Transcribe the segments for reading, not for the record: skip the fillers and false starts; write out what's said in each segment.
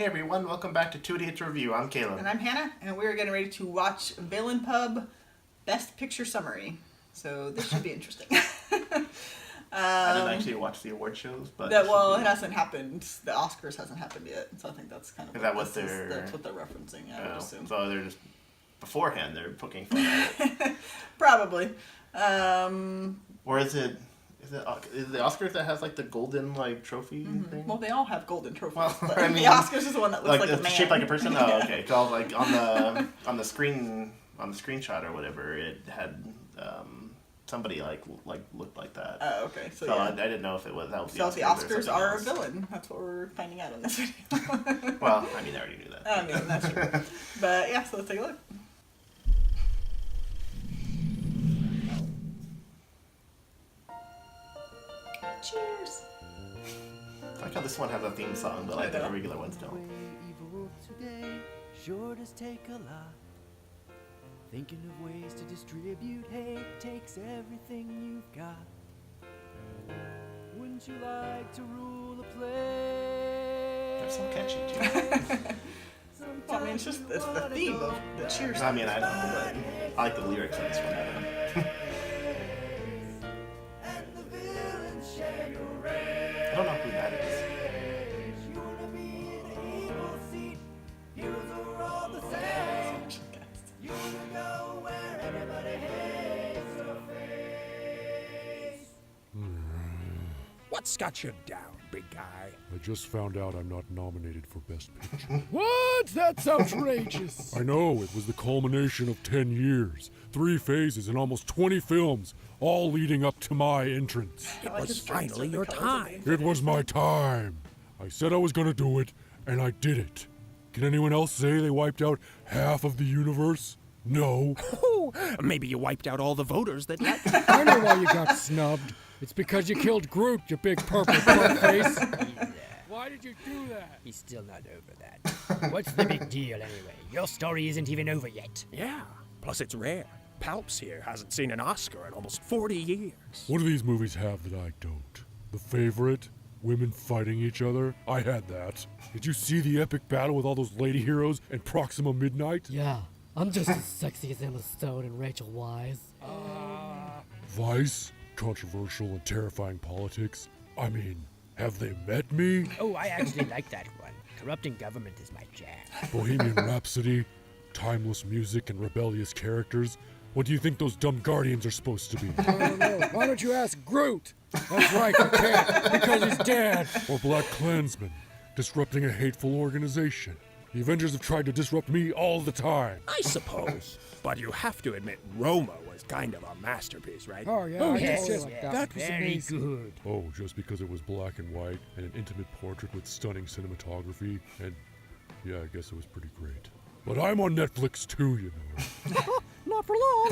Hey everyone, welcome back to 2 Idiots Review. I'm Caleb. And I'm Hannah, and we're getting ready to watch Villain Pub Best Picture Summary. So this should be interesting. I didn't actually watch the award shows, but... it hasn't happened. The Oscars hasn't happened yet, so I think that's kind of that's what they're referencing, I would assume. So they're just... Beforehand, they're poking fun at it. Probably. Or is it the Oscars that has like the golden trophy thing? Well, they all have golden trophies. Well, but I mean, the Oscars is the one that looks like a man. Shaped like a person. Oh, okay. So like on the screenshot or whatever, it had somebody like looked like that. Oh, okay. So yeah. I didn't know if it was that was the so Oscars. The Oscars are a villain. That's what we're finding out in this video. Well, I mean, I already knew that. I mean, that's true. But yeah, so let's take a look. Cheers. I like how this one has a theme song, but like the regular ones don't. Today sure does take a lot. Thinking of ways to distribute hate takes everything you've got. Wouldn't you like to rule a place? They're so catchy too. Well, I mean, it's just the theme of the Cheers. I mean, I know, but I like the lyrics of this one. I don't know who that is. What's got you down, big guy? I just found out I'm not nominated for Best Picture. What? That's outrageous. I know, it was the culmination of 10 years, 3 phases, and almost 20 films, all leading up to my entrance. It was finally your time. It was my time. I said I was gonna do it, and I did it. Can anyone else say they wiped out half of the universe? No. Oh, maybe you wiped out all the voters that liked you. I know why you got snubbed. It's because you killed Groot, you big purple face. Why did you do that? He's still not over that. What's the big deal anyway? Your story isn't even over yet. Yeah, plus it's rare. Palps here hasn't seen an Oscar in almost 40 years. What do these movies have that I don't? The Favorite? Women fighting each other? I had that. Did you see the epic battle with all those lady heroes and Proxima Midnight? Yeah, I'm just as sexy as Emma Stone and Rachel Wise. Vice? Controversial and terrifying politics? I mean, have they met me? Oh, I actually like that one. Corrupting government is my jam. Bohemian Rhapsody? Timeless music and rebellious characters? What do you think those dumb Guardians are supposed to be? I don't know. Why don't you ask Groot? That's right, you can't, because he's dead. Or Black Klansman, disrupting a hateful organization. The Avengers have tried to disrupt me all the time. I suppose. But you have to admit, Roma was kind of a masterpiece, right? Oh, yeah, Oh, I yes, totally like yes. that was Very amazing. good. Oh, just because it was black and white and an intimate portrait with stunning cinematography, and yeah, I guess it was pretty great. But I'm on Netflix too, you know. Not for long.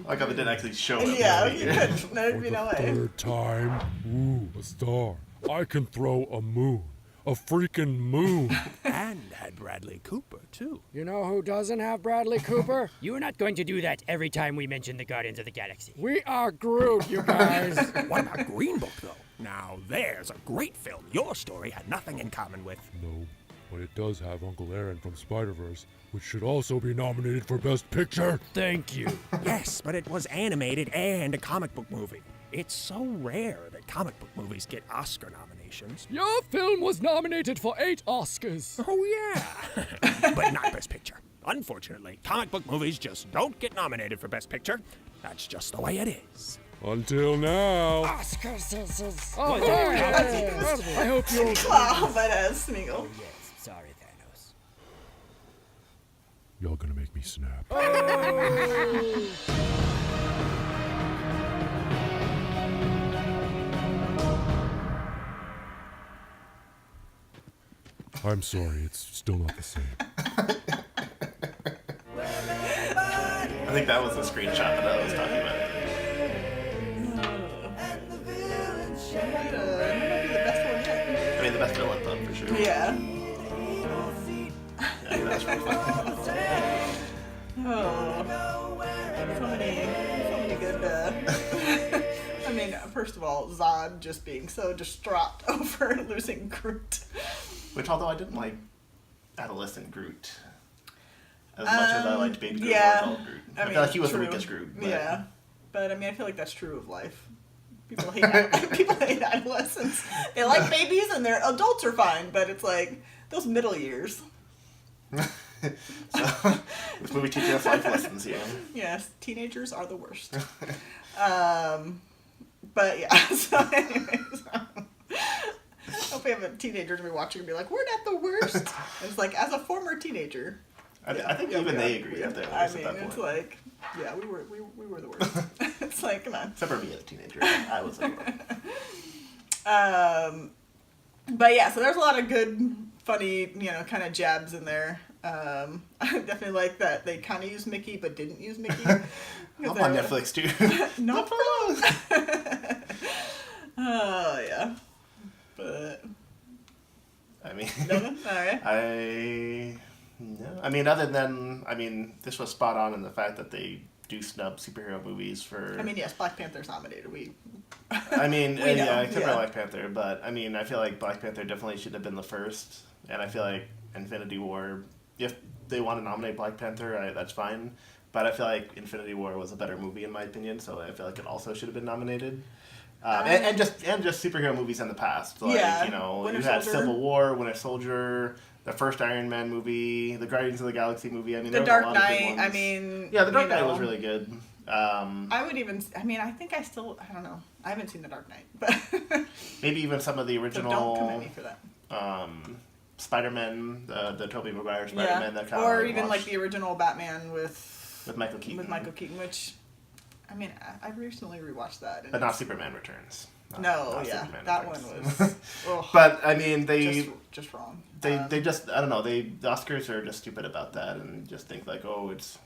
I got they didn't actually show it. Yeah, you couldn't. For There'd be the no way. third time, ooh, a star. I can throw a moon. A freaking moon. And had Bradley Cooper, too. You know who doesn't have Bradley Cooper? You're not going to do that every time we mention the Guardians of the Galaxy. We are Groot, you guys. What about Green Book, though? Now, there's a great film your story had nothing in common with. No, but it does have Uncle Aaron from Spider-Verse, which should also be nominated for Best Picture. Thank you. Yes, but it was animated and a comic book movie. It's so rare that comic book movies get Oscar nominations. Your film was nominated for 8 Oscars. Oh, yeah. But not Best Picture. Unfortunately, comic book movies just don't get nominated for Best Picture. That's just the way it is. Until now. Oscars. Oh, yeah. I hope you... Claw, but Smeagol. Oh, yes. Sorry, Thanos. Y'all gonna make me snap. I'm sorry, it's still not the same. I think that was the screenshot that I was talking about. I mean, the best villain one, for sure. Yeah. Yeah, that's pretty fun. Oh. So many good. I mean, first of all, Zod just being so distraught over losing Groot. Which, although I didn't like adolescent Groot as much as I liked baby Groot or yeah. adult Groot. I mean, feel like he was true. the weakest Groot. But... Yeah. But I mean, I feel like that's true of life. People hate adolescents. They like babies and their adults are fine, but it's like those middle years. So, this movie teaches us life lessons here. Yes, teenagers are the worst. But yeah, so anyways. Hope we have a teenager to be watching and be like, we're not the worst. And it's like, as a former teenager. I think even they agree that they're the worst at that point. It's like, yeah, we were the worst. It's like, come on. Except for me as a teenager. I was the worst. But yeah, so there's a lot of good, funny, kind of jabs in there. I definitely like that they kind of used Mickey but didn't use Mickey. I'm on Netflix too. Not for long. Oh yeah, but I mean, alright. I mean, other than this was spot on in the fact that they do snub superhero movies for. I mean, yes, Black Panther's nominated. Except for Black Panther, but I mean, I feel like Black Panther definitely should have been the first, and I feel like Infinity War, if they want to nominate Black Panther, that's fine. But I feel like Infinity War was a better movie in my opinion, so I feel like it also should have been nominated. And just superhero movies in the past, like Winter you had Soldier. Civil War, Winter Soldier, the first Iron Man movie, the Guardians of the Galaxy movie. I mean, The there was Dark a lot of good Knight. ones. I mean, yeah, the Dark Knight was really good. I would even. I mean, I think I don't know. I haven't seen The Dark Knight, but Maybe even some of the so original. don't come at me for that. Spider-Man, the Tobey Maguire Spider-Man that kind or of even like the original Batman with Michael Keaton. which, I mean, I recently rewatched that. And But not Superman Returns. Not Superman that Returns. one was. Ugh, But I mean, they just wrong. they just I don't know. The Oscars are just stupid about that and just think like, oh, it's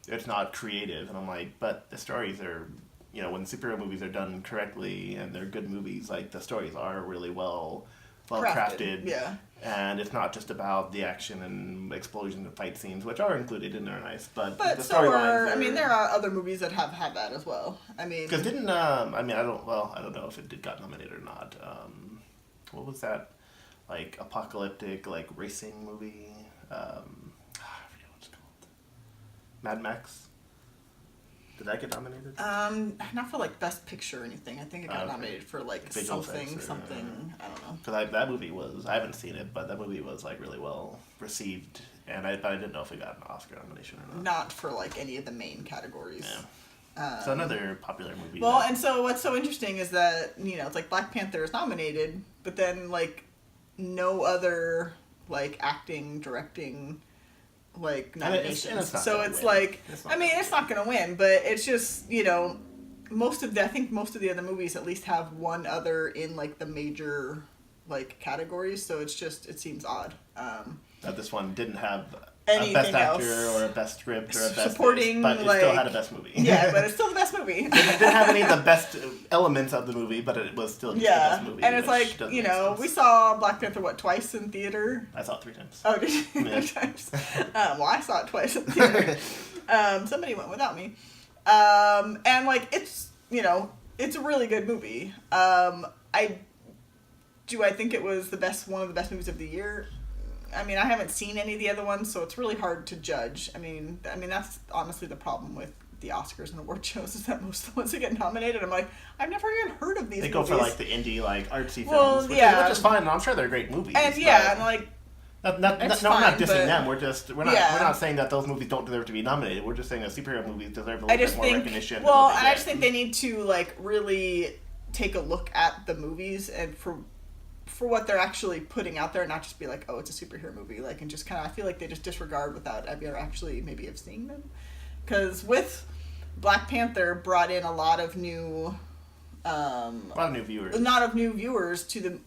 it's not creative. And I'm like, but the stories are when superhero movies are done correctly and they're good movies, like the stories are really well crafted. Yeah. And it's not just about the action and explosion and fight scenes, which are included and they're nice, but the so storylines I mean, there are other movies that have had that as well. I mean, because didn't I don't know if it got nominated or not. What was that like apocalyptic like racing movie? I forget what it's called. Mad Max. Did that get nominated? not for like Best Picture or anything. I think it got nominated for like Visual something. effects or- I don't know. Because that movie was, I haven't seen it, but that movie was like really well received, and I didn't know if it got an Oscar nomination or not. Not for like any of the main categories. Yeah. So another popular movie. Well, and so what's so interesting is that it's like Black Panther is nominated, but then like no other like acting, directing, like nominations. And it's not so gonna it's win. like It's not I mean gonna it's not going to win, but it's just I think most of the other movies at least have one other in like the major like categories. So it's just it seems odd. That this one didn't have Anything a best actor else. or a best script or a best Supporting, this, but it still had a best movie. Yeah, but it's still the best movie. It didn't have any of the best elements of the movie, but it was still just the best movie. And it's which like, doesn't make sense. we saw Black Panther, twice in theater? I saw it 3 times. Oh, did you? Yeah. 3 times. Well, I saw it twice in theater. Somebody went without me. And, like, it's, it's a really good movie. I think it was one of the best movies of the year? I mean, I haven't seen any of the other ones, so it's really hard to judge. I mean, that's honestly the problem with the Oscars and award shows is that most of the ones that get nominated, I'm like, I've never even heard of these They movies. go for like the indie, like artsy Well, films, which yeah. is fine. And I'm sure they're great movies. And but and like, we're not it's dissing fine, them. but- We're not saying that those movies don't deserve to be nominated. We're just saying that superhero movies deserve a little bit more recognition. Well, than what and they I get. just think they need to like really take a look at the movies and for what they're actually putting out there, and not just be like, oh, it's a superhero movie, like, and just kind of I feel like they just disregard without ever actually maybe have seen them, because with Black Panther brought in a lot of new a lot of new viewers. to the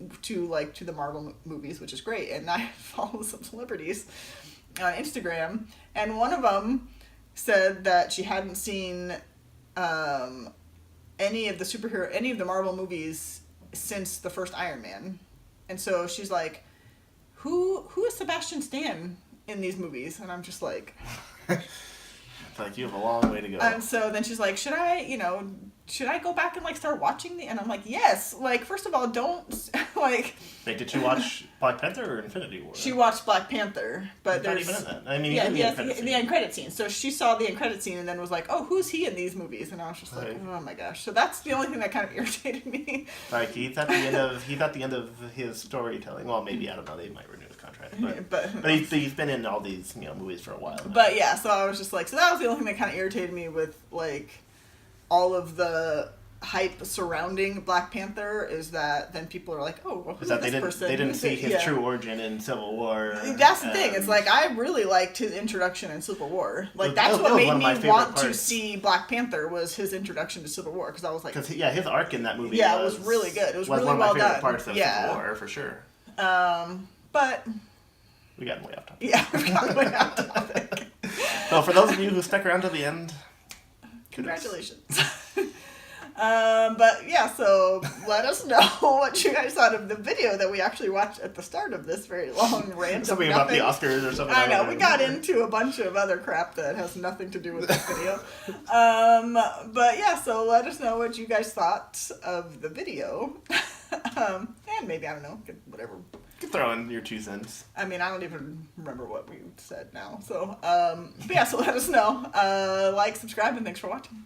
Marvel movies, which is great. And I follow some celebrities on Instagram, and one of them said that she hadn't seen any of the Marvel movies since the first Iron Man, and so she's like, "Who is Sebastian Stan in these movies?" And I'm just like. It's like you have a long way to go. And so then she's like, should I, should I go back and like start watching and I'm like, yes. Like, first of all, don't like. Wait, did she watch Black Panther or Infinity War? She watched Black Panther, but He's not there's even in that. I mean, yeah, in the yes, end credit the scene. end credit scene. So she saw the end credit scene and then was like, oh, who's he in these movies? And I was just like, Right. oh my gosh. So that's the only thing that kind of irritated me. Like he thought the end of his storytelling. Well, maybe I don't know. They might renew his contract, but he's been in all these movies for a while now. But yeah, so I was just like, so that was the only thing that kind of irritated me with like all of the hype surrounding Black Panther is that then people are like, oh, well, who's is that this person? they didn't Who's see it? his Yeah. true origin in Civil War. That's the thing. It's like I really liked his introduction in Civil War. Like that's That what was made one of my me favorite want to parts. see Black Panther was his introduction to Civil War because I was like, Because his arc in that movie yeah, it was really good. It was really one of my well favorite done. parts of Yeah. Civil War for sure. But We got way off topic. yeah, we've gotten way off topic. So for those of you who stuck around to the end, kudos. Congratulations. But yeah, so let us know what you guys thought of the video that we actually watched at the start of this very long rant. of Something about the nothing. Oscars or something. I know, don't we got into a bunch of other crap that has nothing to do with this video. But yeah, so let us know what you guys thought of the video. And maybe, I don't know, whatever. You can throw in your 2 cents. I mean, I don't even remember what we said now. So, but yeah, so let us know. Like, subscribe, and thanks for watching.